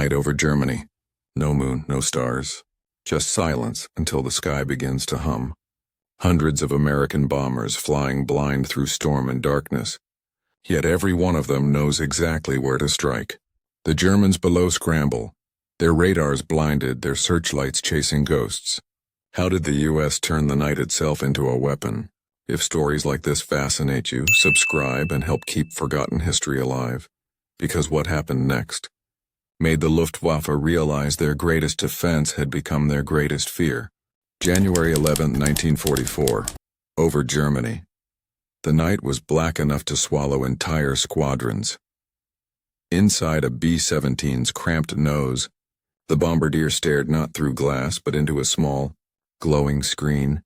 Night over Germany. No moon, no stars. Just silence until the sky begins to hum. Hundreds of American bombers flying blind through storm and darkness. Yet every one of them knows exactly where to strike. The Germans below scramble. Their radars blinded, their searchlights chasing ghosts. How did the U.S. turn the night itself into a weapon? If stories like this fascinate you, subscribe and help keep forgotten history alive. Because what happened next made the Luftwaffe realize their greatest defense had become their greatest fear. January 11, 1944. Over Germany. The night was black enough to swallow entire squadrons. Inside a B-17's cramped nose, the bombardier stared not through glass but into a small, glowing screen.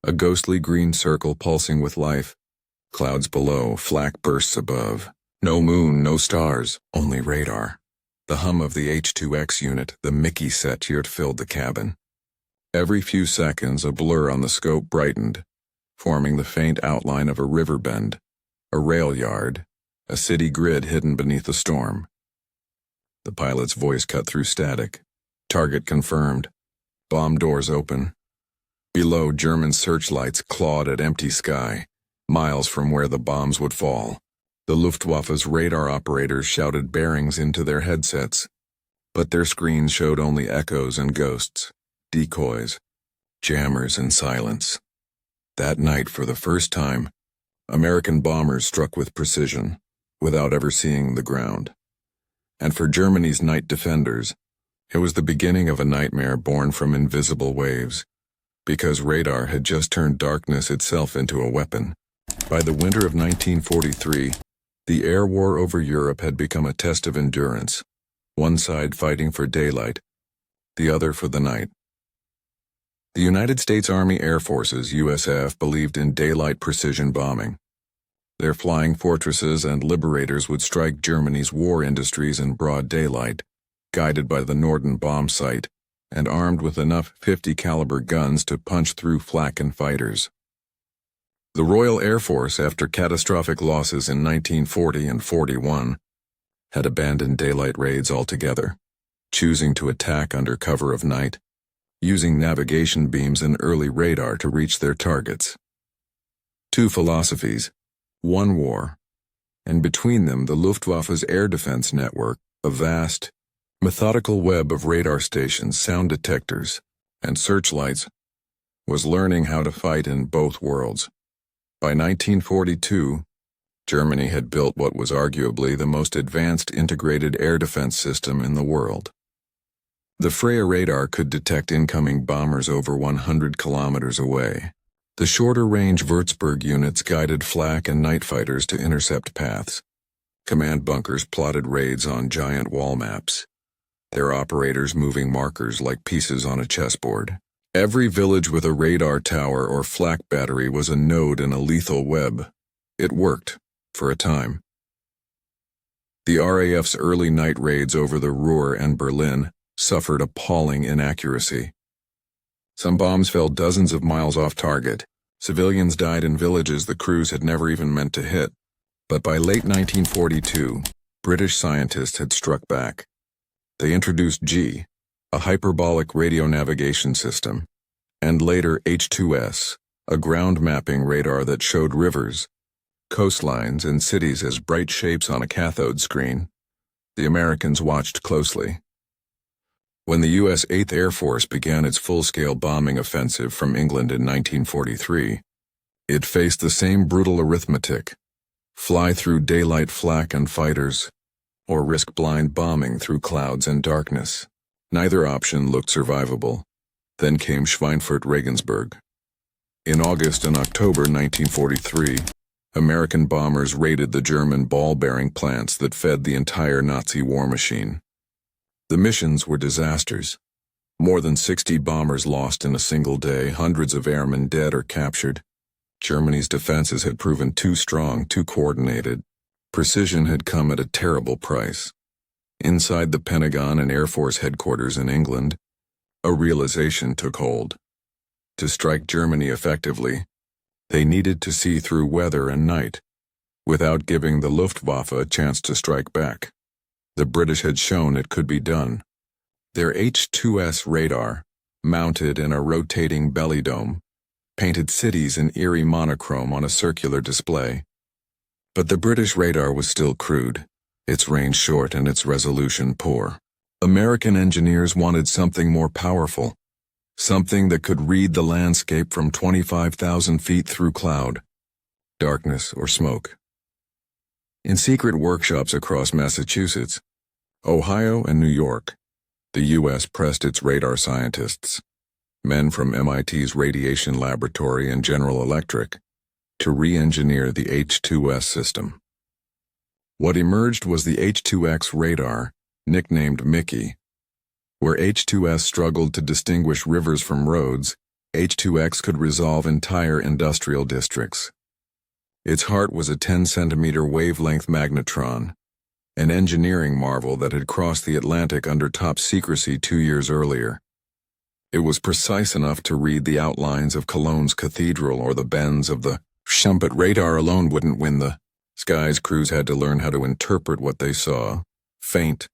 A ghostly green circle pulsing with life. Clouds below, flak bursts above. No moon, no stars, only radar. The hum of the H2X unit, the Mickey set yet filled the cabin. Every few seconds, a blur on the scope brightened, forming the faint outline of a river bend, a rail yard, a city grid hidden beneath the storm. The pilot's voice cut through static. Target confirmed. Bomb doors open. Below, German searchlights clawed at empty sky, miles from where the bombs would fall. The Luftwaffe's radar operators shouted bearings into their headsets, but their screens showed only echoes and ghosts, decoys, jammers and silence. That night, for the first time, American bombers struck with precision, without ever seeing the ground. And for Germany's night defenders, it was the beginning of a nightmare born from invisible waves, because radar had just turned darkness itself into a weapon. By the winter of 1943, the air war over Europe had become a test of endurance, one side fighting for daylight, the other for the night. The United States Army Air Forces, USAF, believed in daylight precision bombing. Their flying fortresses and liberators would strike Germany's war industries in broad daylight, guided by the Norden bomb sight, and armed with enough .50 caliber guns to punch through flak and fighters. The Royal Air Force, after catastrophic losses in 1940 and 41, had abandoned daylight raids altogether, choosing to attack under cover of night, using navigation beams and early radar to reach their targets. Two philosophies, one war, and between them the Luftwaffe's air defense network, a vast, methodical web of radar stations, sound detectors, and searchlights, was learning how to fight in both worlds. By 1942, Germany had built what was arguably the most advanced integrated air defense system in the world. The Freya radar could detect incoming bombers over 100 kilometers away. The shorter-range Würzburg units guided flak and night fighters to intercept paths. Command bunkers plotted raids on giant wall maps, their operators moving markers like pieces on a chessboard. Every village with a radar tower or flak battery was a node in a lethal web. It worked, for a time. The RAF's early night raids over the Ruhr and Berlin suffered appalling inaccuracy. Some bombs fell dozens of miles off target. Civilians died in villages the crews had never even meant to hit. But by late 1942, British scientists had struck back. They introduced G, a hyperbolic radio navigation system, and later H2S, a ground mapping radar that showed rivers, coastlines, and cities as bright shapes on a cathode screen. The Americans watched closely. When the U.S. 8th Air Force began its full-scale bombing offensive from England in 1943, it faced the same brutal arithmetic: fly through daylight flak and fighters, or risk blind bombing through clouds and darkness. Neither option looked survivable. Then came Schweinfurt-Regensburg. In August and October 1943, American bombers raided the German ball-bearing plants that fed the entire Nazi war machine. The missions were disasters. More than 60 bombers lost in a single day, hundreds of airmen dead or captured. Germany's defenses had proven too strong, too coordinated. Precision had come at a terrible price. Inside the Pentagon and Air Force headquarters in England, a realization took hold. To strike Germany effectively, they needed to see through weather and night, without giving the Luftwaffe a chance to strike back. The British had shown it could be done. Their H2S radar, mounted in a rotating belly dome, painted cities in eerie monochrome on a circular display. But the British radar was still crude, its range short and its resolution poor. American engineers wanted something more powerful, something that could read the landscape from 25,000 feet through cloud, darkness, or smoke. In secret workshops across Massachusetts, Ohio, and New York, the U.S. pressed its radar scientists, men from MIT's Radiation Laboratory and General Electric, to re-engineer the H2S system. What emerged was the H2X radar, nicknamed Mickey. Where H2S struggled to distinguish rivers from roads, H2X could resolve entire industrial districts. Its heart was a 10-centimeter wavelength magnetron, an engineering marvel that had crossed the Atlantic under top secrecy 2 years earlier. It was precise enough to read the outlines of Cologne's cathedral or the bends of the Champs, but radar alone wouldn't win the skies. Crews had to learn how to interpret what they saw, faint,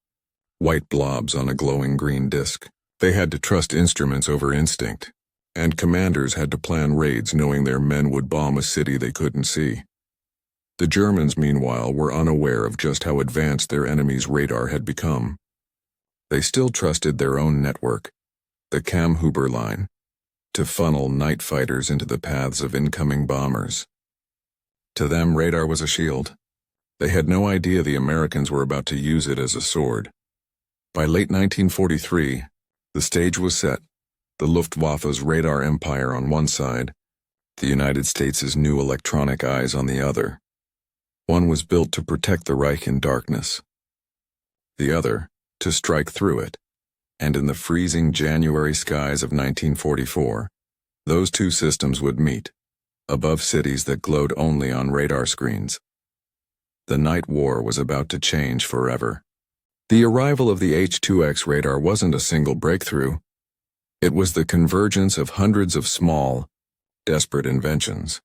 white blobs on a glowing green disk. They had to trust instruments over instinct, and commanders had to plan raids knowing their men would bomb a city they couldn't see. The Germans, meanwhile, were unaware of just how advanced their enemy's radar had become. They still trusted their own network, the Kammhuber line, to funnel night fighters into the paths of incoming bombers. To them, radar was a shield. They had no idea the Americans were about to use it as a sword. By late 1943, the stage was set, the Luftwaffe's radar empire on one side, the United States' new electronic eyes on the other. One was built to protect the Reich in darkness, the other to strike through it, and in the freezing January skies of 1944, those two systems would meet, above cities that glowed only on radar screens. The night war was about to change forever. The arrival of the H2X radar wasn't a single breakthrough. It was the convergence of hundreds of small, desperate inventions.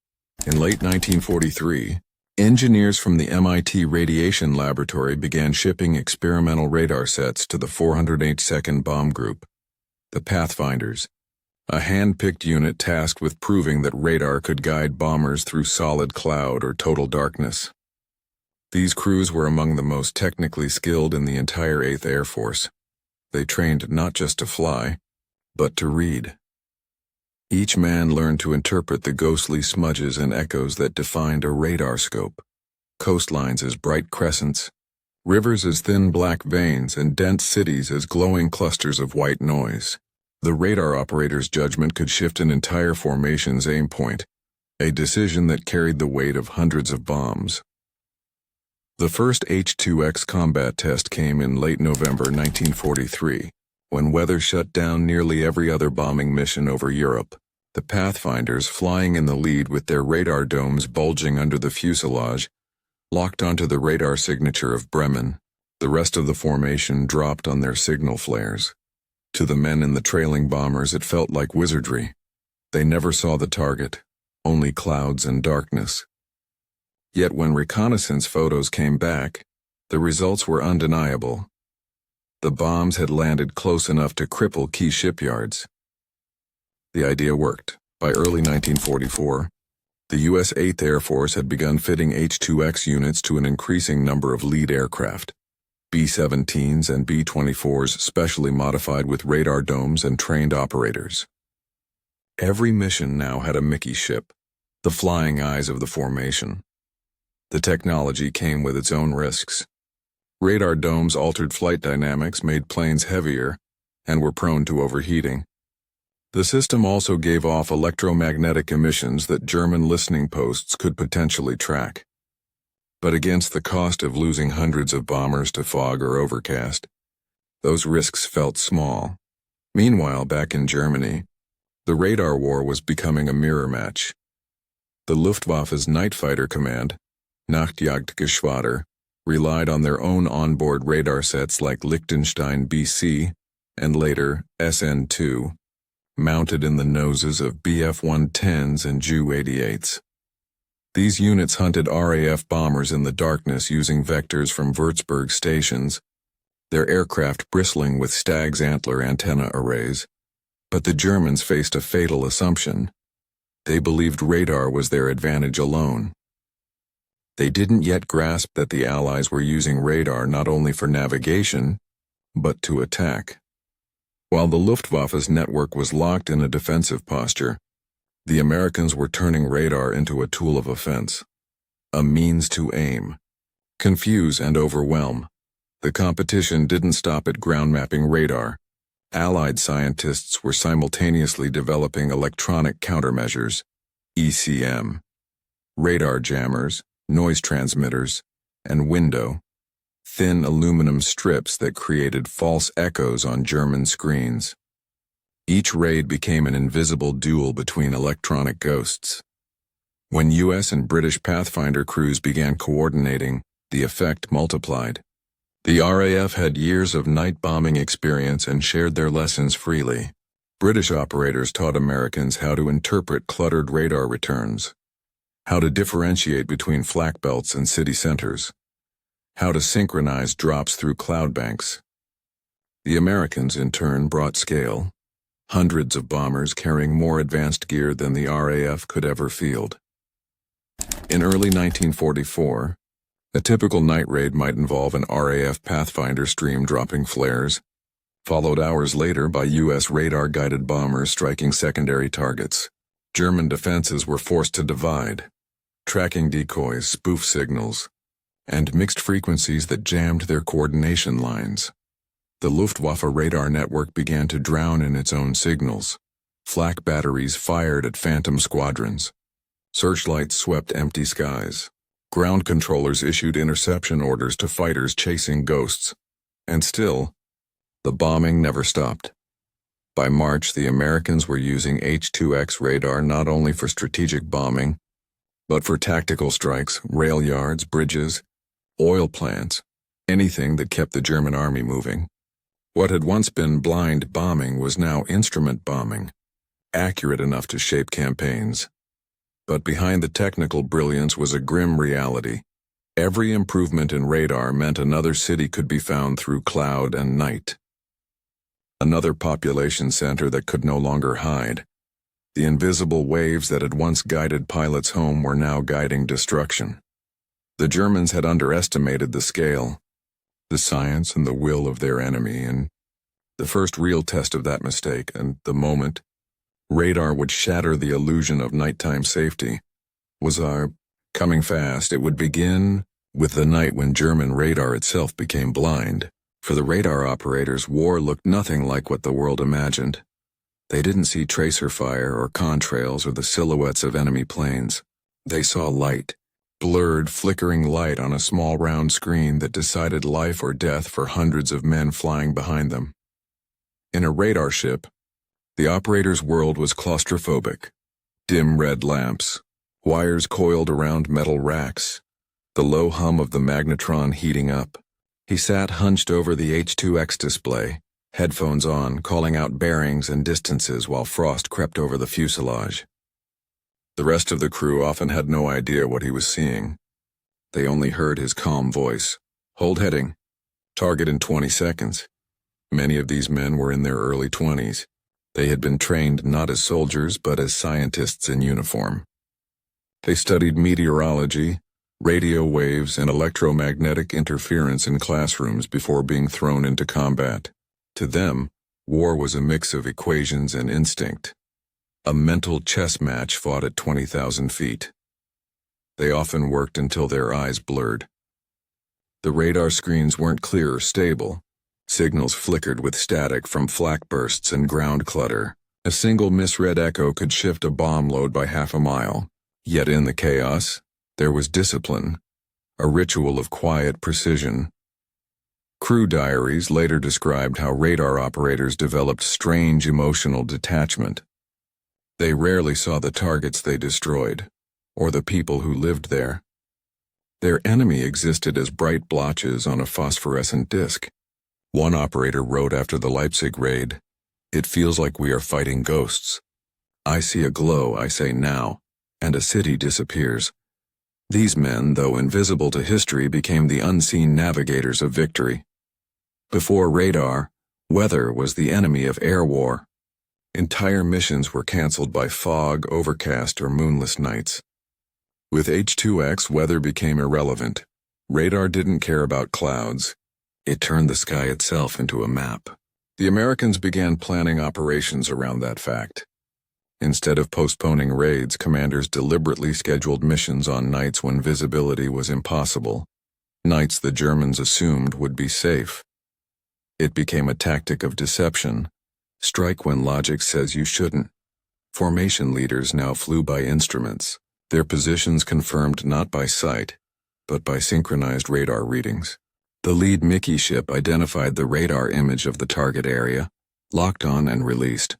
In late 1943, engineers from the MIT Radiation Laboratory began shipping experimental radar sets to the 408th Bomb Group, the Pathfinders, a hand-picked unit tasked with proving that radar could guide bombers through solid cloud or total darkness. These crews were among the most technically skilled in the entire 8th Air Force. They trained not just to fly, but to read. Each man learned to interpret the ghostly smudges and echoes that defined a radar scope. Coastlines as bright crescents, rivers as thin black veins, and dense cities as glowing clusters of white noise. The radar operator's judgment could shift an entire formation's aim point, a decision that carried the weight of hundreds of bombs. The first H2X combat test came in late November 1943, when weather shut down nearly every other bombing mission over Europe. The Pathfinders, flying in the lead with their radar domes bulging under the fuselage, locked onto the radar signature of Bremen. The rest of the formation dropped on their signal flares. To the men in the trailing bombers, it felt like wizardry. They never saw the target, only clouds and darkness. Yet when reconnaissance photos came back, the results were undeniable. The bombs had landed close enough to cripple key shipyards. The idea worked. By early 1944, the U.S. 8th Air Force had begun fitting H2X units to an increasing number of lead aircraft, B-17s and B-24s specially modified with radar domes and trained operators. Every mission now had a Mickey ship, the flying eyes of the formation. The technology came with its own risks. Radar domes altered flight dynamics, made planes heavier, and were prone to overheating. The system also gave off electromagnetic emissions that German listening posts could potentially track. But against the cost of losing hundreds of bombers to fog or overcast, those risks felt small. Meanwhile, back in Germany, the radar war was becoming a mirror match. The Luftwaffe's night fighter command, Nachtjagdgeschwader, relied on their own onboard radar sets like Liechtenstein BC and later SN2, mounted in the noses of Bf-110s and Ju-88s. These units hunted RAF bombers in the darkness using vectors from Würzburg stations their aircraft bristling with stag's antler antenna arrays. But the Germans faced a fatal assumption. They believed radar was their advantage alone. They didn't yet grasp that the Allies were using radar not only for navigation, but to attack. While the Luftwaffe's network was locked in a defensive posture, the Americans were turning radar into a tool of offense, a means to aim, confuse and overwhelm. The competition didn't stop at ground-mapping radar. Allied scientists were simultaneously developing electronic countermeasures, ECM, radar jammers, noise transmitters, and window, thin aluminum strips that created false echoes on German screens. Each raid became an invisible duel between electronic ghosts. When US and British Pathfinder crews began coordinating, the effect multiplied. The RAF had years of night bombing experience and shared their lessons freely. British operators taught Americans how to interpret cluttered radar returns, how to differentiate between flak belts and city centers, how to synchronize drops through cloud banks. The Americans, in turn, brought scale, hundreds of bombers carrying more advanced gear than the RAF could ever field. In early 1944, a typical night raid might involve an RAF Pathfinder stream dropping flares, followed hours later by US radar-guided bombers striking secondary targets. German defenses were forced to divide, tracking decoys, spoof signals, and mixed frequencies that jammed their coordination lines. The Luftwaffe radar network began to drown in its own signals. Flak batteries fired at phantom squadrons. Searchlights swept empty skies. Ground controllers issued interception orders to fighters chasing ghosts. And still, the bombing never stopped. By March, the Americans were using H2X radar not only for strategic bombing, but for tactical strikes, rail yards, bridges, oil plants, anything that kept the German army moving. What had once been blind bombing was now instrument bombing, accurate enough to shape campaigns. But behind the technical brilliance was a grim reality. Every improvement in radar meant another city could be found through cloud and night. Another population center that could no longer hide. The invisible waves that had once guided pilots home were now guiding destruction. The Germans had underestimated the scale, the science and the will of their enemy, and the first real test of that mistake, and the moment radar would shatter the illusion of nighttime safety, was coming fast. It would begin with the night when German radar itself became blind. For the radar operators, war looked nothing like what the world imagined. They didn't see tracer fire or contrails or the silhouettes of enemy planes. They saw light, blurred, flickering light on a small round screen that decided life or death for hundreds of men flying behind them. In a radar ship, the operator's world was claustrophobic. Dim red lamps, wires coiled around metal racks, the low hum of the magnetron heating up. He sat hunched over the H2X display, headphones on, calling out bearings and distances while frost crept over the fuselage. The rest of the crew often had no idea what he was seeing. They only heard his calm voice. Hold heading. Target in 20 seconds. Many of these men were in their early 20s. They had been trained not as soldiers but as scientists in uniform. They studied meteorology, radio waves, and electromagnetic interference in classrooms before being thrown into combat. To them, war was a mix of equations and instinct, a mental chess match fought at 20,000 feet. They often worked until their eyes blurred. The radar screens weren't clear or stable. Signals flickered with static from flak bursts and ground clutter. A single misread echo could shift a bomb load by half a mile. Yet in the chaos, there was discipline, a ritual of quiet precision. Crew diaries later described how radar operators developed strange emotional detachment. They rarely saw the targets they destroyed, or the people who lived there. Their enemy existed as bright blotches on a phosphorescent disk. One operator wrote after the Leipzig raid, "It feels like we are fighting ghosts. I see a glow, I say now, and a city disappears." These men, though invisible to history, became the unseen navigators of victory. Before radar, weather was the enemy of air war. Entire missions were canceled by fog, overcast, or moonless nights. With H2X, weather became irrelevant. Radar didn't care about clouds. It turned the sky itself into a map. The Americans began planning operations around that fact. Instead of postponing raids, commanders deliberately scheduled missions on nights when visibility was impossible, nights the Germans assumed would be safe. It became a tactic of deception. Strike when logic says you shouldn't. Formation leaders now flew by instruments, their positions confirmed not by sight, but by synchronized radar readings. The lead Mickey ship identified the radar image of the target area, locked on and released.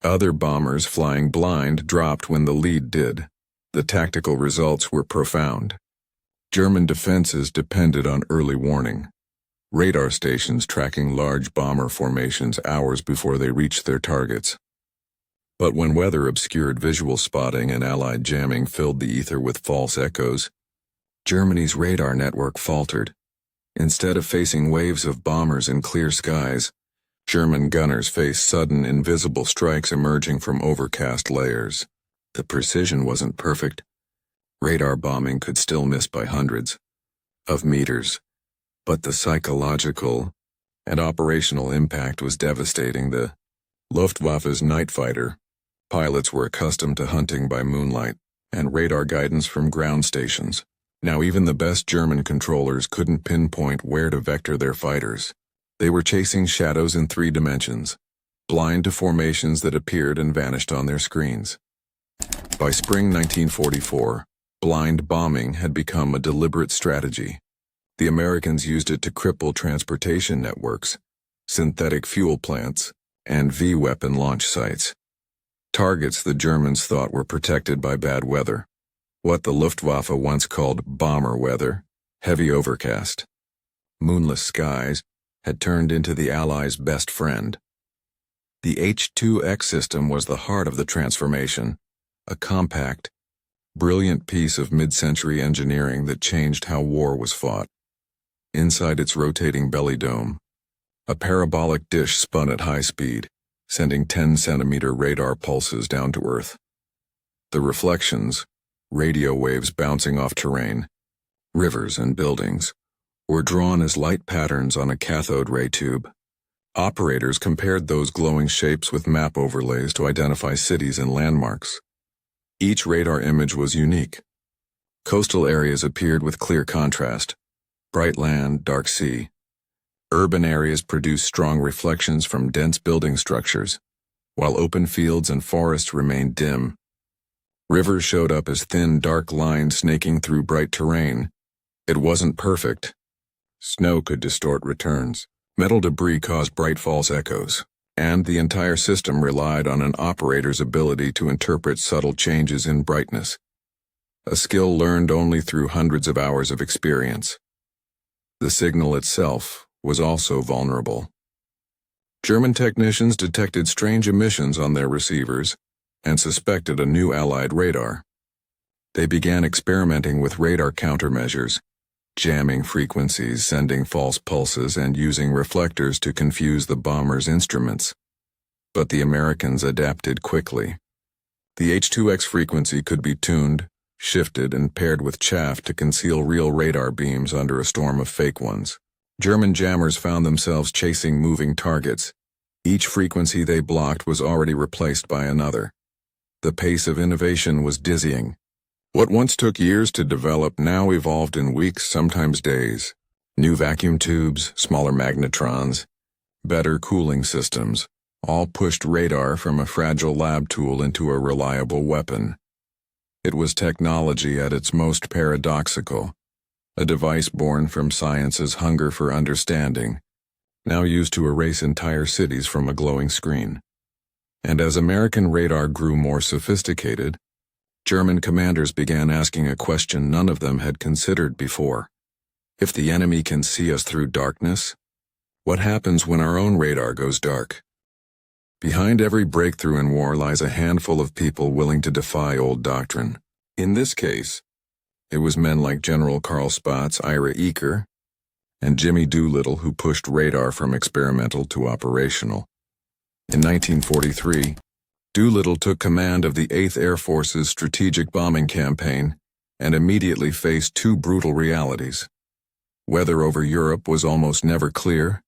Other bombers flying blind dropped when the lead did. The tactical results were profound. German defenses depended on early warning. Radar stations tracking large bomber formations hours before they reached their targets. But when weather obscured visual spotting and Allied jamming filled the ether with false echoes, Germany's radar network faltered. Instead of facing waves of bombers in clear skies, German gunners faced sudden invisible strikes emerging from overcast layers. The precision wasn't perfect. Radar bombing could still miss by hundreds of meters. But the psychological and operational impact was devastating. The Luftwaffe's night fighter pilots were accustomed to hunting by moonlight and radar guidance from ground stations. Now even the best German controllers couldn't pinpoint where to vector their fighters. They were chasing shadows in 3 dimensions, blind to formations that appeared and vanished on their screens. By spring 1944, blind bombing had become a deliberate strategy. The Americans used it to cripple transportation networks, synthetic fuel plants, and V-weapon launch sites. Targets the Germans thought were protected by bad weather. What the Luftwaffe once called bomber weather, heavy overcast, moonless skies, had turned into the Allies' best friend. The H2X system was the heart of the transformation, a compact, brilliant piece of mid-century engineering that changed how war was fought. Inside its rotating belly dome, a parabolic dish spun at high speed, sending 10-centimeter radar pulses down to Earth. The reflections, radio waves bouncing off terrain, rivers and buildings, were drawn as light patterns on a cathode ray tube. Operators compared those glowing shapes with map overlays to identify cities and landmarks. Each radar image was unique. Coastal areas appeared with clear contrast, bright land, dark sea. Urban areas produced strong reflections from dense building structures, while open fields and forests remained dim. Rivers showed up as thin, dark lines snaking through bright terrain. It wasn't perfect. Snow could distort returns. Metal debris caused bright false echoes, and the entire system relied on an operator's ability to interpret subtle changes in brightness, a skill learned only through hundreds of hours of experience. The signal itself was also vulnerable. German technicians detected strange emissions on their receivers and suspected a new Allied radar. They began experimenting with radar countermeasures, jamming frequencies, sending false pulses, and using reflectors to confuse the bombers' instruments. But the Americans adapted quickly. The H2X frequency could be tuned, shifted, and paired with chaff to conceal real radar beams under a storm of fake ones. German jammers found themselves chasing moving targets. Each frequency they blocked was already replaced by another. The pace of innovation was dizzying. What once took years to develop now evolved in weeks, sometimes days. New vacuum tubes, smaller magnetrons, better cooling systems, all pushed radar from a fragile lab tool into a reliable weapon. It was technology at its most paradoxical, a device born from science's hunger for understanding, now used to erase entire cities from a glowing screen. And as American radar grew more sophisticated, German commanders began asking a question none of them had considered before. If the enemy can see us through darkness, what happens when our own radar goes dark? Behind every breakthrough in war lies a handful of people willing to defy old doctrine. In this case, it was men like General Karl Spaatz, Ira Eaker, and Jimmy Doolittle, who pushed radar from experimental to operational. In 1943, Doolittle took command of the 8th Air Force's strategic bombing campaign and immediately faced two brutal realities. Weather over Europe was almost never clear,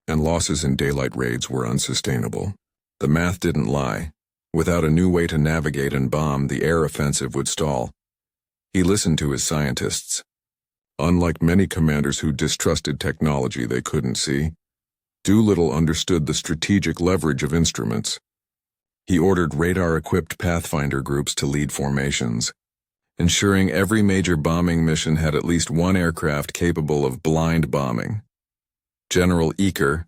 and losses in daylight raids were unsustainable. The math didn't lie. Without a new way to navigate and bomb, the air offensive would stall. He listened to his scientists. Unlike many commanders who distrusted technology they couldn't see, Doolittle understood the strategic leverage of instruments. He ordered radar-equipped Pathfinder groups to lead formations, ensuring every major bombing mission had at least one aircraft capable of blind bombing. General Eaker,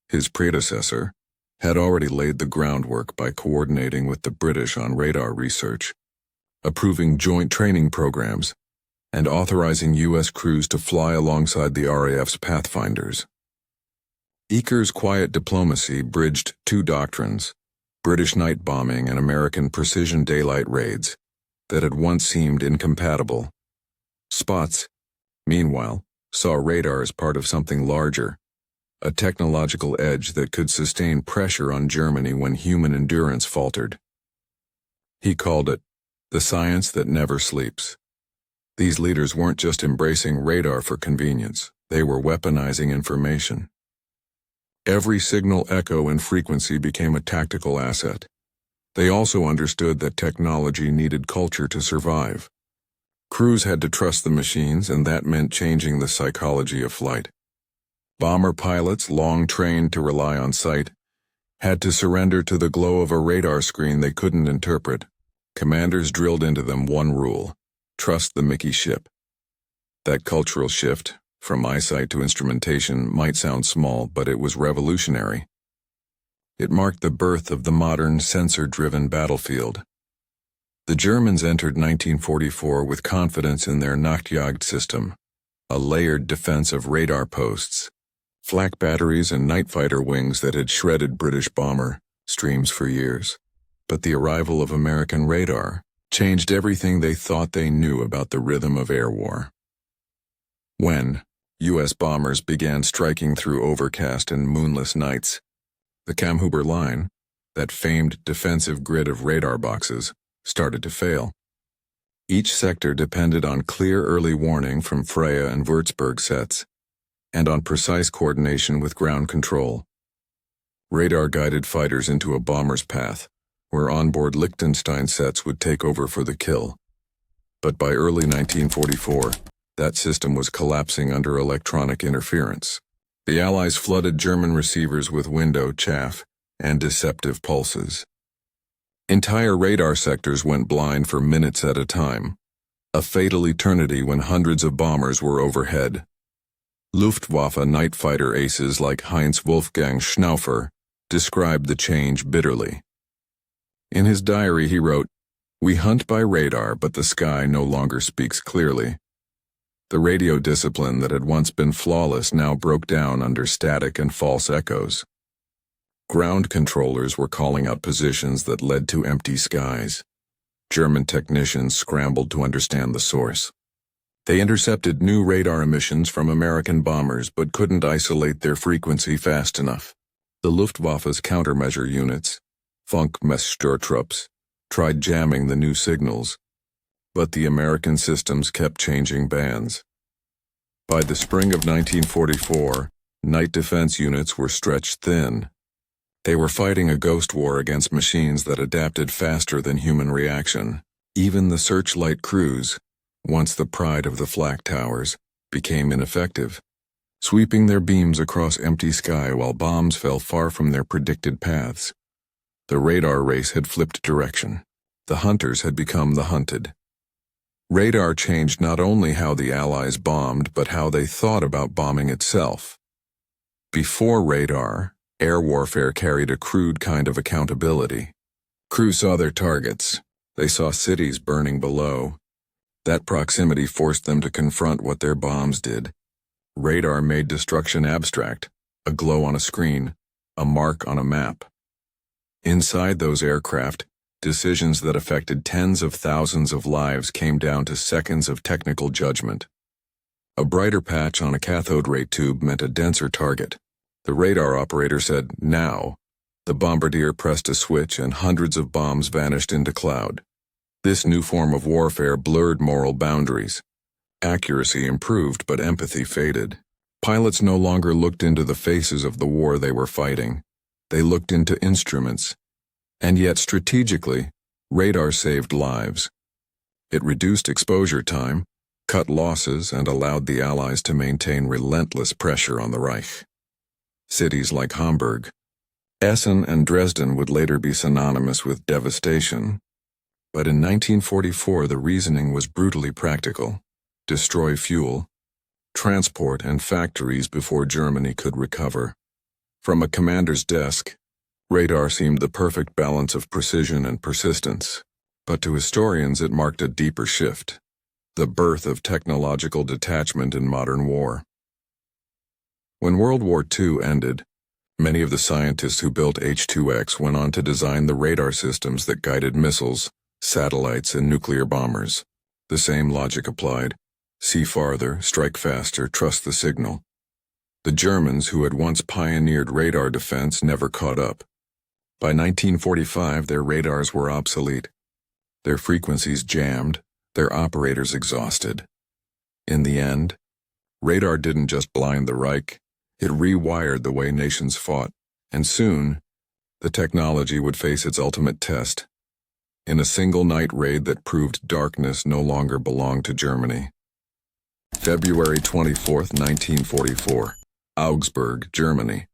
his predecessor, had already laid the groundwork by coordinating with the British on radar research, approving joint training programs, and authorizing U.S. crews to fly alongside the RAF's Pathfinders. Eaker's quiet diplomacy bridged two doctrines, British night bombing and American precision daylight raids, that had once seemed incompatible. Spots, meanwhile, saw radar as part of something larger, a technological edge that could sustain pressure on Germany when human endurance faltered. He called it the science that never sleeps. These leaders weren't just embracing radar for convenience, they were weaponizing information. Every signal echo and frequency became a tactical asset. They also understood that technology needed culture to survive. Crews had to trust the machines, and that meant changing the psychology of flight. Bomber pilots, long trained to rely on sight, had to surrender to the glow of a radar screen they couldn't interpret. Commanders drilled into them one rule: trust the Mickey ship. That cultural shift, from eyesight to instrumentation, might sound small, but it was revolutionary. It marked the birth of the modern, sensor-driven battlefield. The Germans entered 1944 with confidence in their Nachtjagd system, a layered defense of radar posts, flak batteries and night fighter wings that had shredded British bomber streams for years. But the arrival of American radar changed everything they thought they knew about the rhythm of air war. When U.S. bombers began striking through overcast and moonless nights, the Kammhuber line, that famed defensive grid of radar boxes, started to fail. Each sector depended on clear early warning from Freya and Würzburg sets, and on precise coordination with ground control. Radar guided fighters into a bomber's path, where onboard Liechtenstein sets would take over for the kill. But by early 1944, that system was collapsing under electronic interference. The Allies flooded German receivers with window chaff and deceptive pulses. Entire radar sectors went blind for minutes at a time, a fatal eternity when hundreds of bombers were overhead. Luftwaffe night fighter aces like Heinz Wolfgang Schnaufer described the change bitterly. In his diary he wrote, "We hunt by radar, but the sky no longer speaks clearly." The radio discipline that had once been flawless now broke down under static and false echoes. Ground controllers were calling out positions that led to empty skies. German technicians scrambled to understand the source. They intercepted new radar emissions from American bombers but couldn't isolate their frequency fast enough. The Luftwaffe's countermeasure units, Funkmesssturmtrupps, tried jamming the new signals, but the American systems kept changing bands. By the spring of 1944, night defense units were stretched thin. They were fighting a ghost war against machines that adapted faster than human reaction. Even the searchlight crews, once the pride of the flak towers, became ineffective, sweeping their beams across empty sky while bombs fell far from their predicted paths. The radar race had flipped direction. The hunters had become the hunted. Radar changed not only how the Allies bombed, but how they thought about bombing itself. Before radar, air warfare carried a crude kind of accountability. Crews saw their targets. They saw cities burning below. That proximity forced them to confront what their bombs did. Radar made destruction abstract, a glow on a screen, a mark on a map. Inside those aircraft, decisions that affected tens of thousands of lives came down to seconds of technical judgment. A brighter patch on a cathode ray tube meant a denser target. The radar operator said, "Now." The bombardier pressed a switch and hundreds of bombs vanished into cloud. This new form of warfare blurred moral boundaries. Accuracy improved, but empathy faded. Pilots no longer looked into the faces of the war they were fighting. They looked into instruments. And yet, strategically, radar saved lives. It reduced exposure time, cut losses, and allowed the Allies to maintain relentless pressure on the Reich. Cities like Hamburg, Essen, and Dresden would later be synonymous with devastation. But in 1944, the reasoning was brutally practical. Destroy fuel, transport, and factories before Germany could recover. From a commander's desk, radar seemed the perfect balance of precision and persistence. But to historians it marked a deeper shift, the birth of technological detachment in modern war. When World War II ended, many of the scientists who built H2X went on to design the radar systems that guided missiles, satellites, and nuclear bombers. The same logic applied. See farther, strike faster, trust the signal. The Germans, who had once pioneered radar defense, never caught up. By 1945, their radars were obsolete. Their frequencies jammed, their operators exhausted. In the end, radar didn't just blind the Reich, it rewired the way nations fought, and soon, the technology would face its ultimate test. In a single night raid that proved darkness no longer belonged to Germany. February 24, 1944, Augsburg, Germany.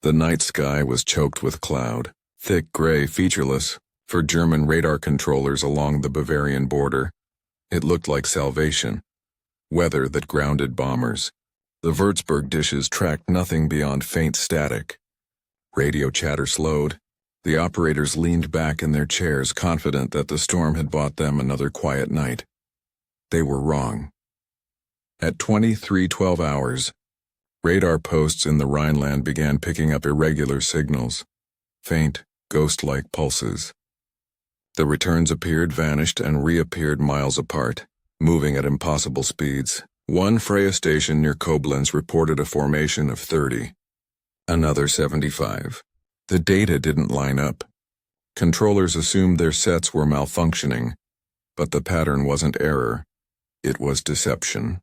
The night sky was choked with cloud, thick gray, featureless. For German radar controllers along the Bavarian border, it looked like salvation. Weather that grounded bombers. The Würzburg dishes tracked nothing beyond faint static. Radio chatter slowed. The operators leaned back in their chairs, confident that the storm had bought them another quiet night. They were wrong. At 23:12 hours, radar posts in the Rhineland began picking up irregular signals, faint, ghost-like pulses. The returns appeared, vanished, and reappeared miles apart, moving at impossible speeds. One Freya station near Koblenz reported a formation of 30. Another 75. The data didn't line up. Controllers assumed their sets were malfunctioning, but the pattern wasn't error, it was deception.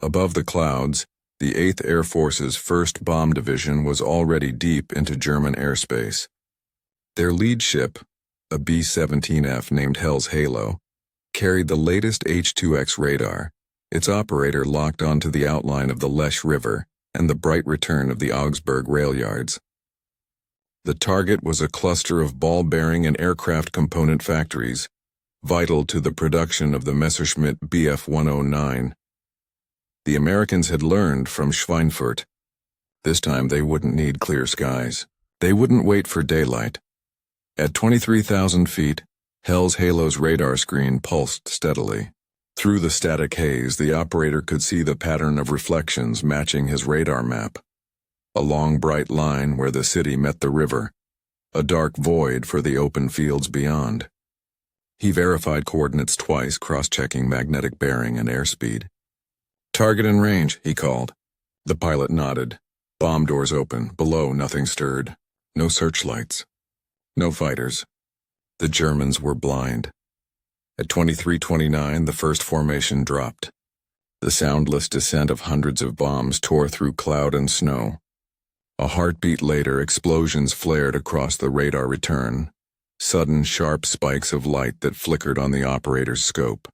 Above the clouds, the 8th Air Force's 1st Bomb Division was already deep into German airspace. Their lead ship, a B-17F named Hell's Halo, carried the latest H2X radar, its operator locked onto the outline of the Lech River and the bright return of the Augsburg rail yards. The target was a cluster of ball-bearing and aircraft component factories, vital to the production of the Messerschmitt Bf-109. The Americans had learned from Schweinfurt. This time they wouldn't need clear skies. They wouldn't wait for daylight. At 23,000 feet, Hell's Halo's radar screen pulsed steadily. Through the static haze, the operator could see the pattern of reflections matching his radar map. A long bright line where the city met the river, a dark void for the open fields beyond. He verified coordinates twice, cross-checking magnetic bearing and airspeed. "Target in range," he called. The pilot nodded. Bomb doors open. Below, nothing stirred. No searchlights. No fighters. The Germans were blind. At 23:29, the first formation dropped. The soundless descent of hundreds of bombs tore through cloud and snow. A heartbeat later, explosions flared across the radar return, sudden sharp spikes of light that flickered on the operator's scope.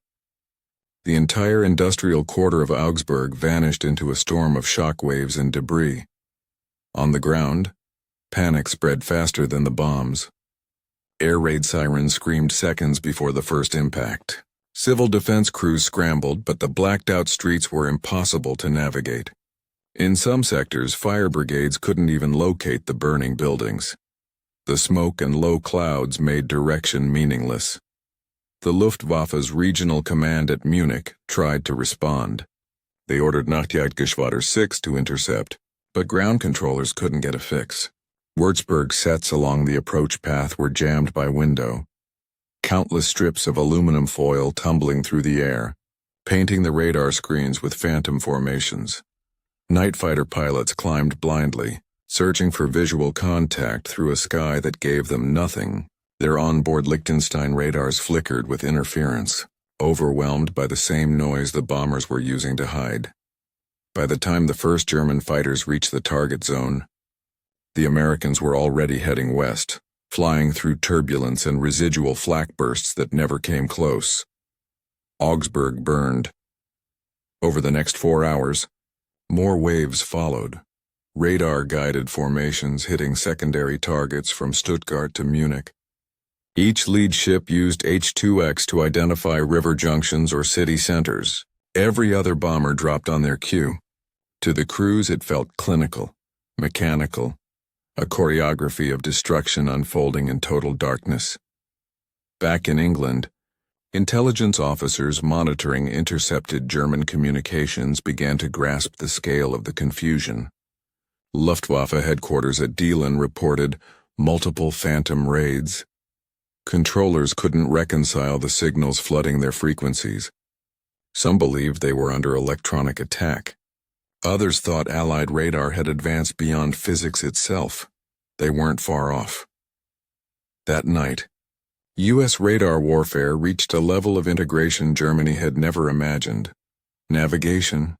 The entire industrial quarter of Augsburg vanished into a storm of shock waves and debris. On the ground, panic spread faster than the bombs. Air raid sirens screamed seconds before the first impact. Civil defense crews scrambled, but the blacked-out streets were impossible to navigate. In some sectors, fire brigades couldn't even locate the burning buildings. The smoke and low clouds made direction meaningless. The Luftwaffe's regional command at Munich tried to respond. They ordered Nachtjagdgeschwader 6 to intercept, but ground controllers couldn't get a fix. Würzburg sets along the approach path were jammed by window. Countless strips of aluminum foil tumbling through the air. painting the radar screens with phantom formations. Night fighter pilots climbed blindly, searching for visual contact through a sky that gave them nothing. Their onboard Liechtenstein radars flickered with interference, overwhelmed by the same noise the bombers were using to hide. By the time the first German fighters reached the target zone, the Americans were already heading west, flying through turbulence and residual flak bursts that never came close. Augsburg burned. Over the next 4 hours, more waves followed, radar-guided formations hitting secondary targets from Stuttgart to Munich. Each lead ship used H2X to identify river junctions or city centers. Every other bomber dropped on their cue. To the crews it felt clinical, mechanical, a choreography of destruction unfolding in total darkness. Back in England, intelligence officers monitoring intercepted German communications began to grasp the scale of the confusion. Luftwaffe headquarters at Dielen reported multiple phantom raids. Controllers couldn't reconcile the signals flooding their frequencies. Some believed they were under electronic attack. Others thought Allied radar had advanced beyond physics itself. They weren't far off. That night, U.S. radar warfare reached a level of integration Germany had never imagined. Navigation,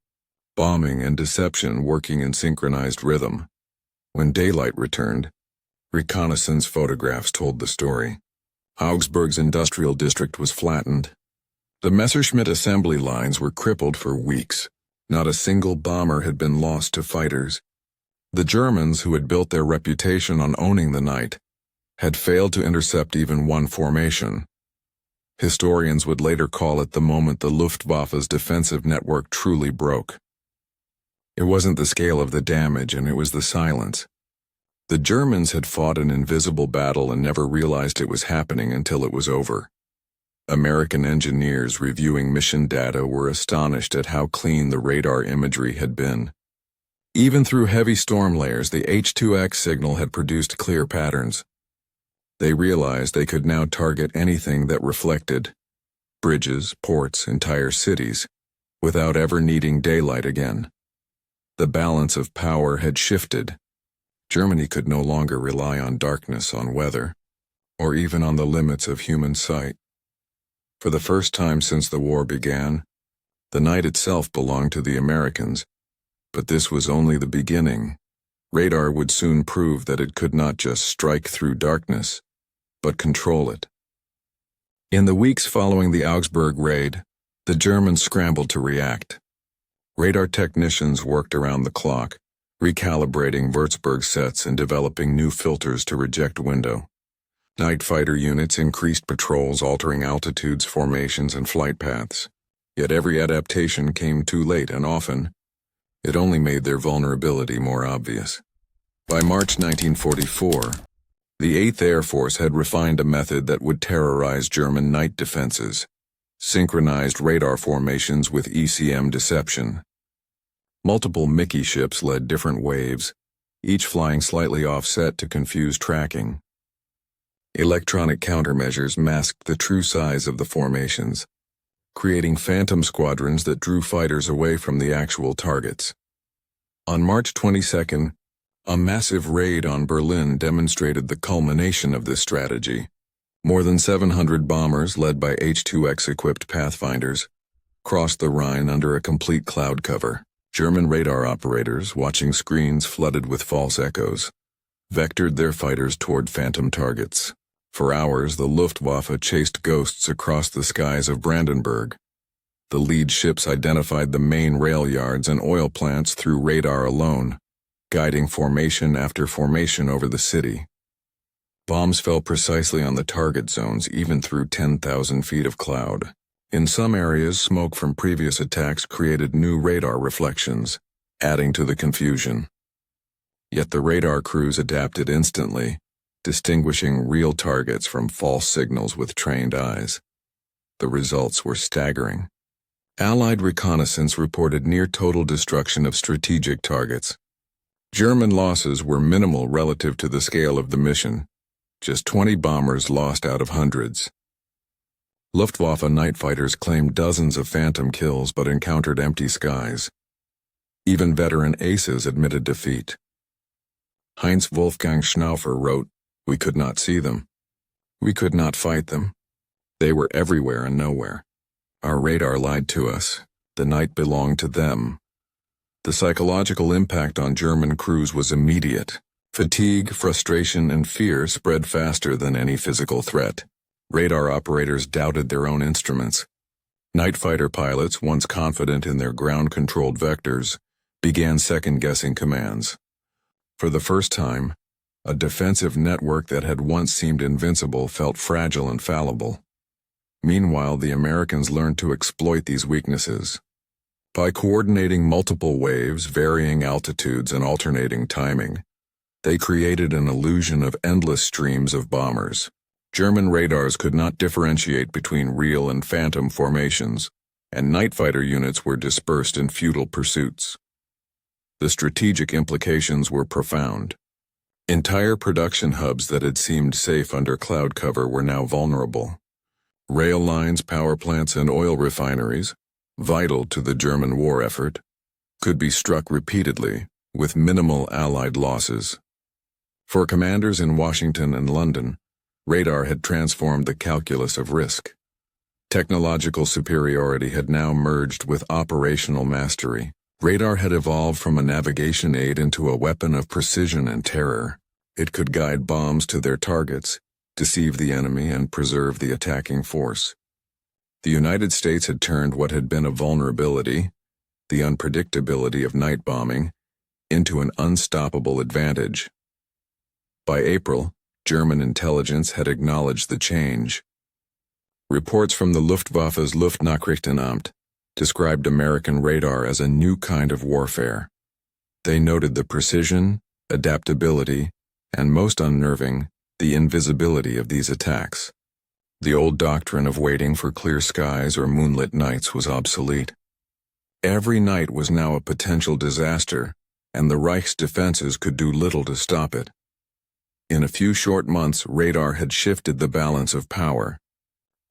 bombing, and deception working in synchronized rhythm. When daylight returned, reconnaissance photographs told the story. Augsburg's industrial district was flattened. The Messerschmitt assembly lines were crippled for weeks. Not a single bomber had been lost to fighters. The Germans, who had built their reputation on owning the night, had failed to intercept even one formation. Historians would later call it the moment the Luftwaffe's defensive network truly broke. It wasn't the scale of the damage, and it was the silence. The Germans had fought an invisible battle and never realized it was happening until it was over. American engineers reviewing mission data were astonished at how clean the radar imagery had been. Even through heavy storm layers, the H2X signal had produced clear patterns. They realized they could now target anything that reflected bridges, ports, entire cities, without ever needing daylight again. The balance of power had shifted. Germany could no longer rely on darkness, on weather, or even on the limits of human sight. For the first time since the war began, the night itself belonged to the Americans, but this was only the beginning. Radar would soon prove that it could not just strike through darkness, but control it. In the weeks following the Augsburg raid, the Germans scrambled to react. Radar technicians worked around the clock, recalibrating Würzburg sets and developing new filters to reject window. Night fighter units increased patrols, altering altitudes, formations, and flight paths. Yet every adaptation came too late, and often, it only made their vulnerability more obvious. By March 1944, the 8th Air Force had refined a method that would terrorize German night defenses: synchronized radar formations with ECM deception. Multiple Mickey ships led different waves, each flying slightly offset to confuse tracking. Electronic countermeasures masked the true size of the formations, creating phantom squadrons that drew fighters away from the actual targets. On March 22nd, a massive raid on Berlin demonstrated the culmination of this strategy. More than 700 bombers, led by H2X-equipped Pathfinders, crossed the Rhine under a complete cloud cover. German radar operators, watching screens flooded with false echoes, vectored their fighters toward phantom targets. For hours, the Luftwaffe chased ghosts across the skies of Brandenburg. The lead ships identified the main rail yards and oil plants through radar alone, guiding formation after formation over the city. Bombs fell precisely on the target zones, even through 10,000 feet of cloud. In some areas, smoke from previous attacks created new radar reflections, adding to the confusion. Yet the radar crews adapted instantly, distinguishing real targets from false signals with trained eyes. The results were staggering. Allied reconnaissance reported near-total destruction of strategic targets. German losses were minimal relative to the scale of the mission, just 20 bombers lost out of hundreds. Luftwaffe night fighters claimed dozens of phantom kills but encountered empty skies. Even veteran aces admitted defeat. Heinz Wolfgang Schnaufer wrote, "We could not see them. We could not fight them. They were everywhere and nowhere. Our radar lied to us. The night belonged to them." The psychological impact on German crews was immediate. Fatigue, frustration, and fear spread faster than any physical threat. Radar operators doubted their own instruments. Night fighter pilots, once confident in their ground-controlled vectors, began second-guessing commands. For the first time, a defensive network that had once seemed invincible felt fragile and fallible. Meanwhile, the Americans learned to exploit these weaknesses. By coordinating multiple waves, varying altitudes, and alternating timing, they created an illusion of endless streams of bombers. German radars could not differentiate between real and phantom formations, and night fighter units were dispersed in futile pursuits. The strategic implications were profound. Entire production hubs that had seemed safe under cloud cover were now vulnerable. Rail lines, power plants, and oil refineries, vital to the German war effort, could be struck repeatedly, with minimal Allied losses. For commanders in Washington and London, radar had transformed the calculus of risk. Technological superiority had now merged with operational mastery. Radar had evolved from a navigation aid into a weapon of precision and terror. It could guide bombs to their targets, deceive the enemy, and preserve the attacking force. The United States had turned what had been a vulnerability, the unpredictability of night bombing, into an unstoppable advantage. By April, German intelligence had acknowledged the change. Reports from the Luftwaffe's Luftnachrichtenamt described American radar as a new kind of warfare. They noted the precision, adaptability, and most unnerving, the invisibility of these attacks. The old doctrine of waiting for clear skies or moonlit nights was obsolete. Every night was now a potential disaster, and the Reich's defenses could do little to stop it. In a few short months, radar had shifted the balance of power.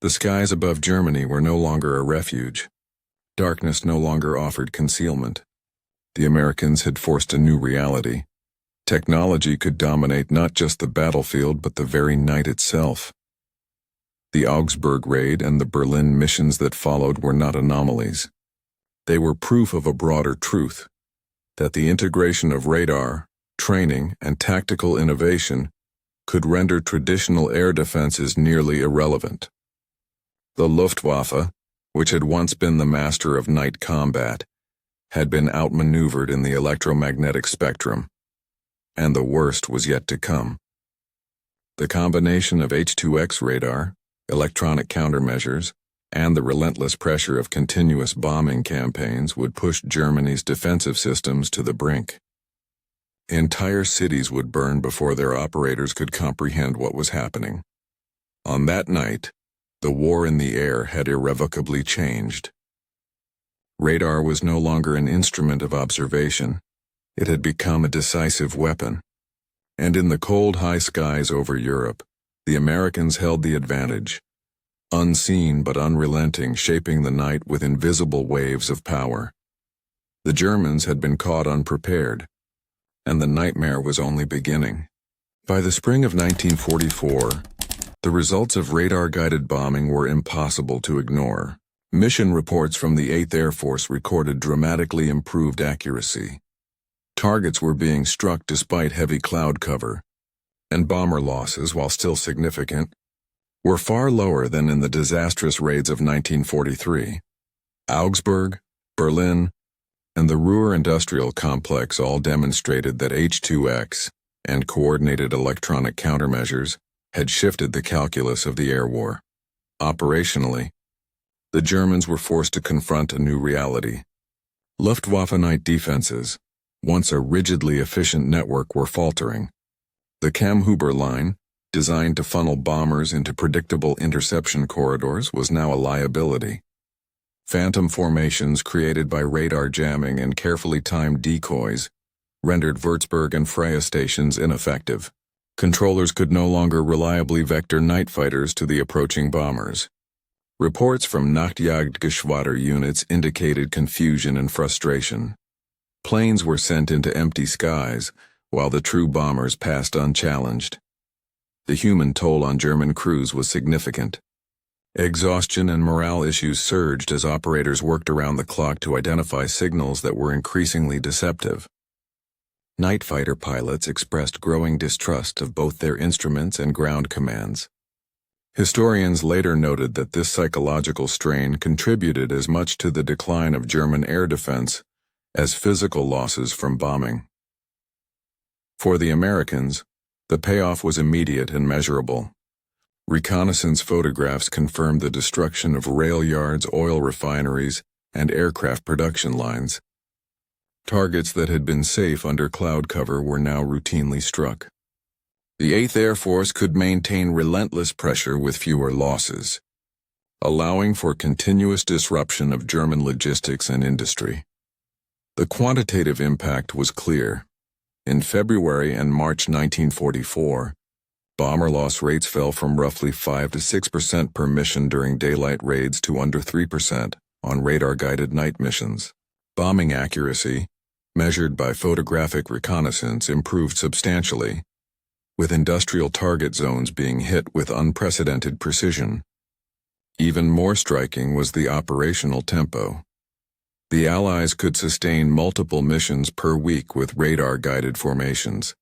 The skies above Germany were no longer a refuge. Darkness no longer offered concealment. The Americans had forced a new reality. Technology could dominate not just the battlefield but the very night itself. The Augsburg raid and the Berlin missions that followed were not anomalies. They were proof of a broader truth, that the integration of radar, training, and tactical innovation could render traditional air defenses nearly irrelevant. The Luftwaffe, which had once been the master of night combat, had been outmaneuvered in the electromagnetic spectrum, and the worst was yet to come. The combination of H2X radar, electronic countermeasures, and the relentless pressure of continuous bombing campaigns would push Germany's defensive systems to the brink. Entire cities would burn before their operators could comprehend what was happening. On that night, the war in the air had irrevocably changed. Radar was no longer an instrument of observation. It had become a decisive weapon. And in the cold high skies over Europe, the Americans held the advantage, unseen but unrelenting, shaping the night with invisible waves of power. The Germans had been caught unprepared, and the nightmare was only beginning. By the spring of 1944, the results of radar-guided bombing were impossible to ignore. Mission reports from the 8th Air Force recorded dramatically improved accuracy. Targets were being struck despite heavy cloud cover, and bomber losses, while still significant, were far lower than in the disastrous raids of 1943. Augsburg, Berlin, and the Ruhr industrial complex all demonstrated that H2X and coordinated electronic countermeasures had shifted the calculus of the air war. Operationally, the Germans were forced to confront a new reality. Luftwaffe night defenses, once a rigidly efficient network, were faltering. The Kamm-Huber line, designed to funnel bombers into predictable interception corridors, was now a liability. Phantom formations created by radar jamming and carefully timed decoys rendered Würzburg and Freya stations ineffective. Controllers could no longer reliably vector night fighters to the approaching bombers. Reports from Nachtjagdgeschwader units indicated confusion and frustration. Planes were sent into empty skies, while the true bombers passed unchallenged. The human toll on German crews was significant. Exhaustion and morale issues surged as operators worked around the clock to identify signals that were increasingly deceptive. Night fighter pilots expressed growing distrust of both their instruments and ground commands. Historians later noted that this psychological strain contributed as much to the decline of German air defense as physical losses from bombing. For the Americans, the payoff was immediate and measurable. Reconnaissance photographs confirmed the destruction of rail yards, oil refineries, and aircraft production lines. Targets that had been safe under cloud cover were now routinely struck. The 8th Air Force could maintain relentless pressure with fewer losses, allowing for continuous disruption of German logistics and industry. The quantitative impact was clear. In February and March 1944, bomber loss rates fell from roughly 5 to 6% per mission during daylight raids to under 3% on radar-guided night missions. Bombing accuracy, measured by photographic reconnaissance, improved substantially, with industrial target zones being hit with unprecedented precision. Even more striking was the operational tempo. The Allies could sustain multiple missions per week with radar-guided formations,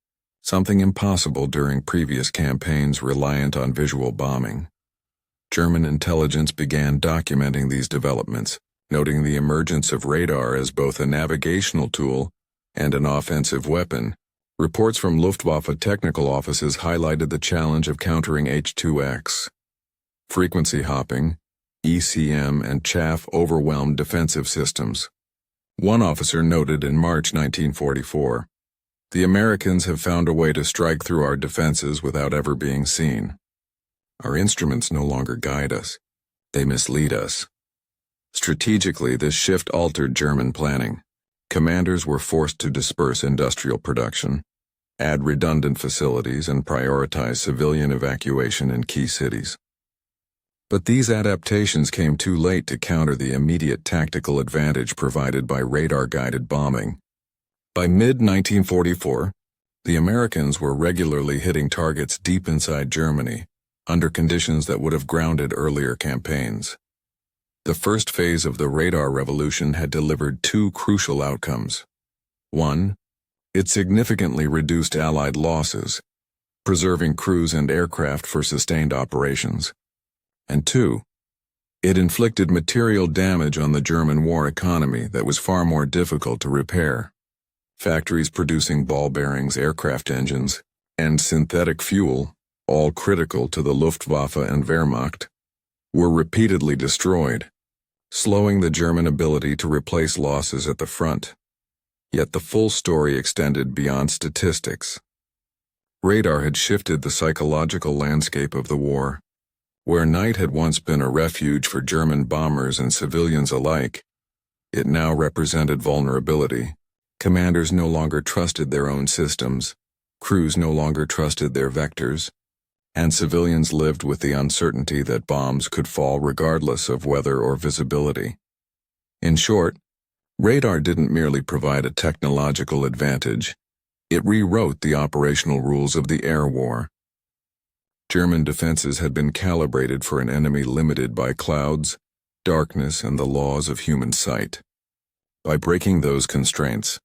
something impossible during previous campaigns reliant on visual bombing. German intelligence began documenting these developments, noting the emergence of radar as both a navigational tool and an offensive weapon. Reports from Luftwaffe technical offices highlighted the challenge of countering H2X. Frequency hopping, ECM, and chaff overwhelmed defensive systems. One officer noted in March 1944, "The Americans have found a way to strike through our defenses without ever being seen. Our instruments no longer guide us. They mislead us." Strategically, this shift altered German planning. Commanders were forced to disperse industrial production, add redundant facilities, and prioritize civilian evacuation in key cities. But these adaptations came too late to counter the immediate tactical advantage provided by radar-guided bombing. By mid-1944, the Americans were regularly hitting targets deep inside Germany, under conditions that would have grounded earlier campaigns. The first phase of the radar revolution had delivered two crucial outcomes. One, it significantly reduced Allied losses, preserving crews and aircraft for sustained operations. And two, it inflicted material damage on the German war economy that was far more difficult to repair. Factories producing ball bearings, aircraft engines, and synthetic fuel, all critical to the Luftwaffe and Wehrmacht, were repeatedly destroyed, slowing the German ability to replace losses at the front. Yet the full story extended beyond statistics. Radar had shifted the psychological landscape of the war. Where night had once been a refuge for German bombers and civilians alike, it now represented vulnerability. Commanders no longer trusted their own systems, crews no longer trusted their vectors, and civilians lived with the uncertainty that bombs could fall regardless of weather or visibility. In short, radar didn't merely provide a technological advantage, it rewrote the operational rules of the air war. German defenses had been calibrated for an enemy limited by clouds, darkness, and the laws of human sight. By breaking those constraints,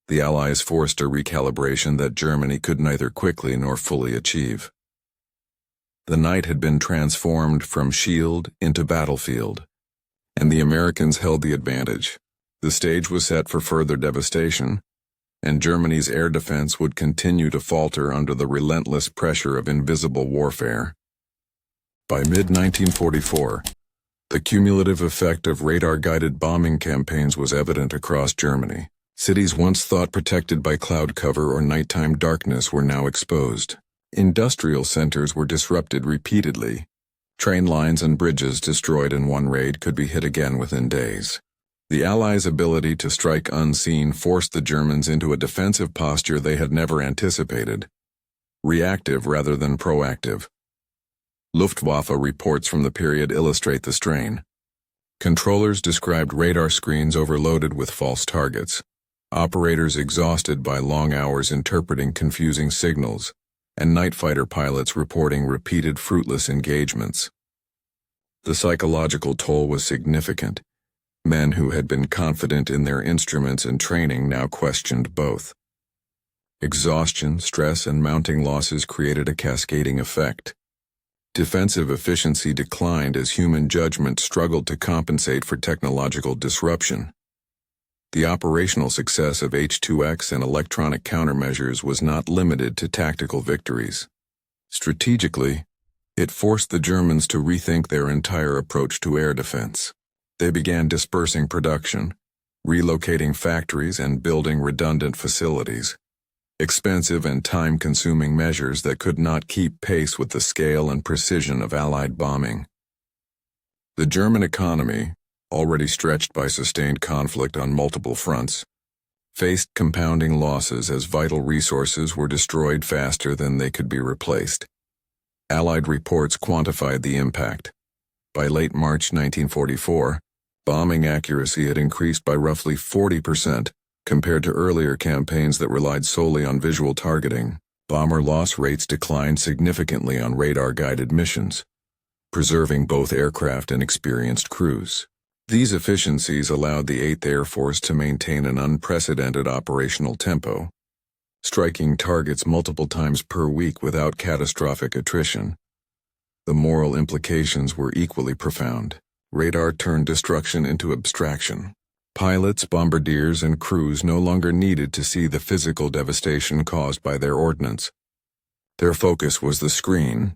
the Allies forced a recalibration that Germany could neither quickly nor fully achieve. The night had been transformed from shield into battlefield, and the Americans held the advantage. The stage was set for further devastation, and Germany's air defense would continue to falter under the relentless pressure of invisible warfare. By mid-1944, the cumulative effect of radar-guided bombing campaigns was evident across Germany. Cities once thought protected by cloud cover or nighttime darkness were now exposed. Industrial centers were disrupted repeatedly. Train lines and bridges destroyed in one raid could be hit again within days. The Allies' ability to strike unseen forced the Germans into a defensive posture they had never anticipated, reactive rather than proactive. Luftwaffe reports from the period illustrate the strain. Controllers described radar screens overloaded with false targets, operators exhausted by long hours interpreting confusing signals, and night fighter pilots reporting repeated fruitless engagements. The psychological toll was significant. Men who had been confident in their instruments and training now questioned both. Exhaustion, stress, and mounting losses created a cascading effect. Defensive efficiency declined as human judgment struggled to compensate for technological disruption. The operational success of H2X and electronic countermeasures was not limited to tactical victories. Strategically, it forced the Germans to rethink their entire approach to air defense. They began dispersing production, relocating factories, and building redundant facilities. Expensive and time-consuming measures that could not keep pace with the scale and precision of Allied bombing. The German economy, already stretched by sustained conflict on multiple fronts, faced compounding losses as vital resources were destroyed faster than they could be replaced. Allied reports quantified the impact. By late March 1944, bombing accuracy had increased by roughly 40%, compared to earlier campaigns that relied solely on visual targeting. Bomber loss rates declined significantly on radar-guided missions, preserving both aircraft and experienced crews. These efficiencies allowed the 8th Air Force to maintain an unprecedented operational tempo, striking targets multiple times per week without catastrophic attrition. The moral implications were equally profound. Radar turned destruction into abstraction. Pilots, bombardiers, and crews no longer needed to see the physical devastation caused by their ordnance. Their focus was the screen,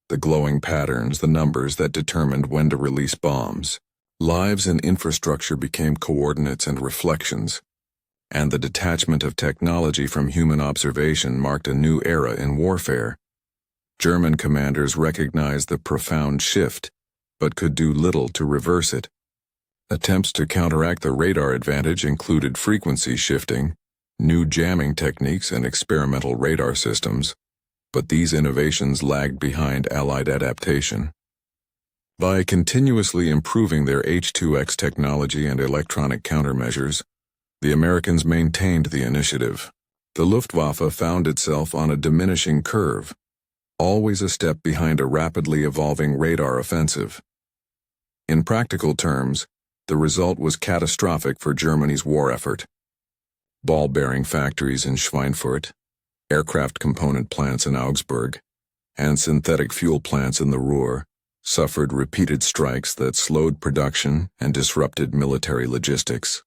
the glowing patterns, the numbers that determined when to release bombs. Lives and infrastructure became coordinates and reflections, and the detachment of technology from human observation marked a new era in warfare. German commanders recognized the profound shift, but could do little to reverse it. Attempts to counteract the radar advantage included frequency shifting, new jamming techniques, and experimental radar systems, but these innovations lagged behind Allied adaptation. By continuously improving their H2X technology and electronic countermeasures, the Americans maintained the initiative. The Luftwaffe found itself on a diminishing curve, always a step behind a rapidly evolving radar offensive. In practical terms, the result was catastrophic for Germany's war effort. Ball-bearing factories in Schweinfurt, aircraft component plants in Augsburg, and synthetic fuel plants in the Ruhr suffered repeated strikes that slowed production and disrupted military logistics.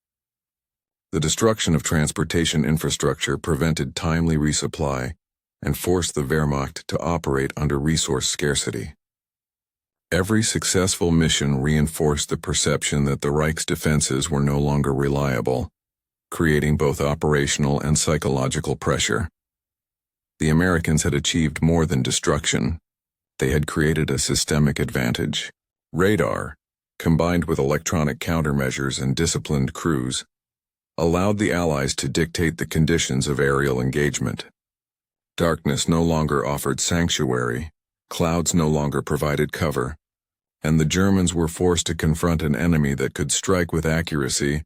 The destruction of transportation infrastructure prevented timely resupply and forced the Wehrmacht to operate under resource scarcity. Every successful mission reinforced the perception that the Reich's defenses were no longer reliable, creating both operational and psychological pressure. The Americans had achieved more than destruction. They had created a systemic advantage. Radar, combined with electronic countermeasures and disciplined crews, allowed the Allies to dictate the conditions of aerial engagement. Darkness no longer offered sanctuary, clouds no longer provided cover, and the Germans were forced to confront an enemy that could strike with accuracy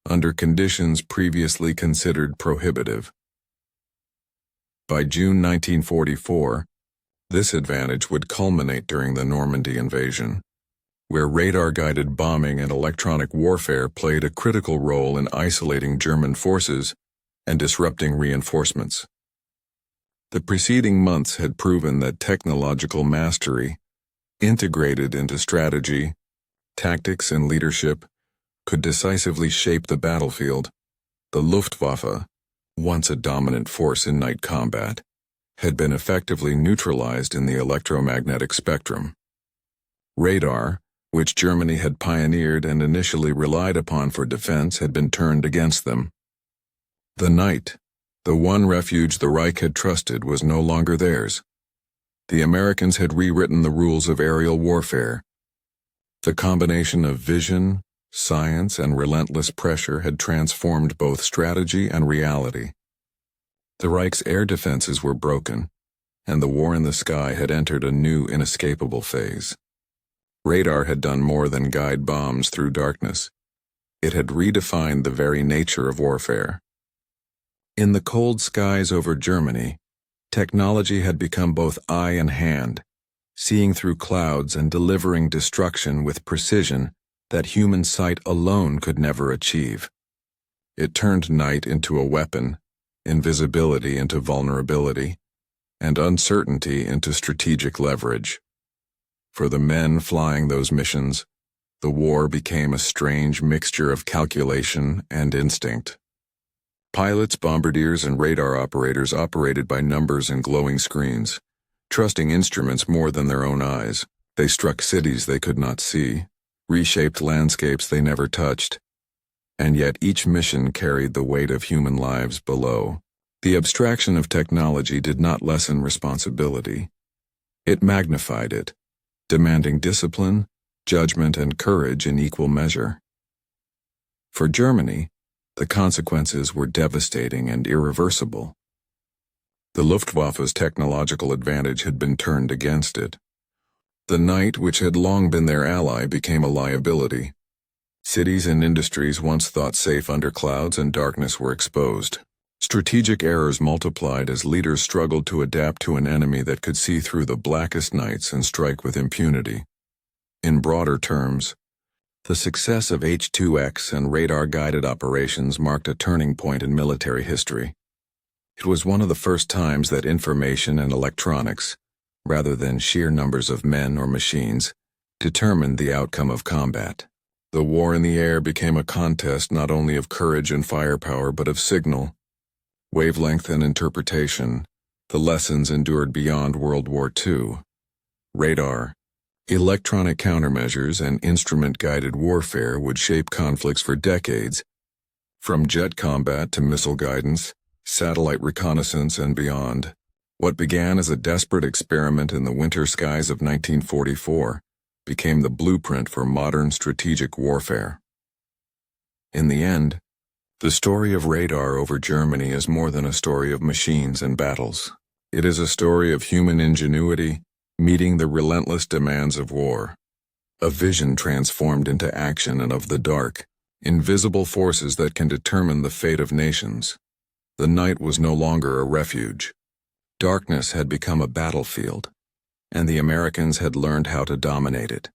under conditions previously considered prohibitive. By June 1944, this advantage would culminate during the Normandy invasion, where radar-guided bombing and electronic warfare played a critical role in isolating German forces and disrupting reinforcements. The preceding months had proven that technological mastery, integrated into strategy, tactics, and leadership, could decisively shape the battlefield. The Luftwaffe, once a dominant force in night combat, had been effectively neutralized in the electromagnetic spectrum. Radar, which Germany had pioneered and initially relied upon for defense, had been turned against them. The night, the one refuge the Reich had trusted, was no longer theirs. The Americans had rewritten the rules of aerial warfare. The combination of vision, science, and relentless pressure had transformed both strategy and reality. The Reich's air defenses were broken, and the war in the sky had entered a new, inescapable phase. Radar had done more than guide bombs through darkness. It had redefined the very nature of warfare. In the cold skies over Germany, technology had become both eye and hand, seeing through clouds and delivering destruction with precision that human sight alone could never achieve. It turned night into a weapon, invisibility into vulnerability, and uncertainty into strategic leverage. For the men flying those missions, the war became a strange mixture of calculation and instinct. Pilots, bombardiers, and radar operators operated by numbers and glowing screens, trusting instruments more than their own eyes. They struck cities they could not see, reshaped landscapes they never touched, and yet each mission carried the weight of human lives below. The abstraction of technology did not lessen responsibility. It magnified it, demanding discipline, judgment, and courage in equal measure. For Germany, the consequences were devastating and irreversible. The Luftwaffe's technological advantage had been turned against it. The night, which had long been their ally, became a liability. Cities and industries once thought safe under clouds and darkness were exposed. Strategic errors multiplied as leaders struggled to adapt to an enemy that could see through the blackest nights and strike with impunity. In broader terms, the success of H2X and radar-guided operations marked a turning point in military history. It was one of the first times that information and electronics, rather than sheer numbers of men or machines, determined the outcome of combat. The war in the air became a contest not only of courage and firepower but of signal, wavelength, and interpretation. The lessons endured beyond World War II. Radar, electronic countermeasures, and instrument-guided warfare would shape conflicts for decades, from jet combat to missile guidance, satellite reconnaissance, and beyond. What began as a desperate experiment in the winter skies of 1944 became the blueprint for modern strategic warfare. In the end, the story of radar over Germany is more than a story of machines and battles. It is a story of human ingenuity meeting the relentless demands of war. A vision transformed into action, and of the dark, invisible forces that can determine the fate of nations. The night was no longer a refuge. Darkness had become a battlefield, and the Americans had learned how to dominate it.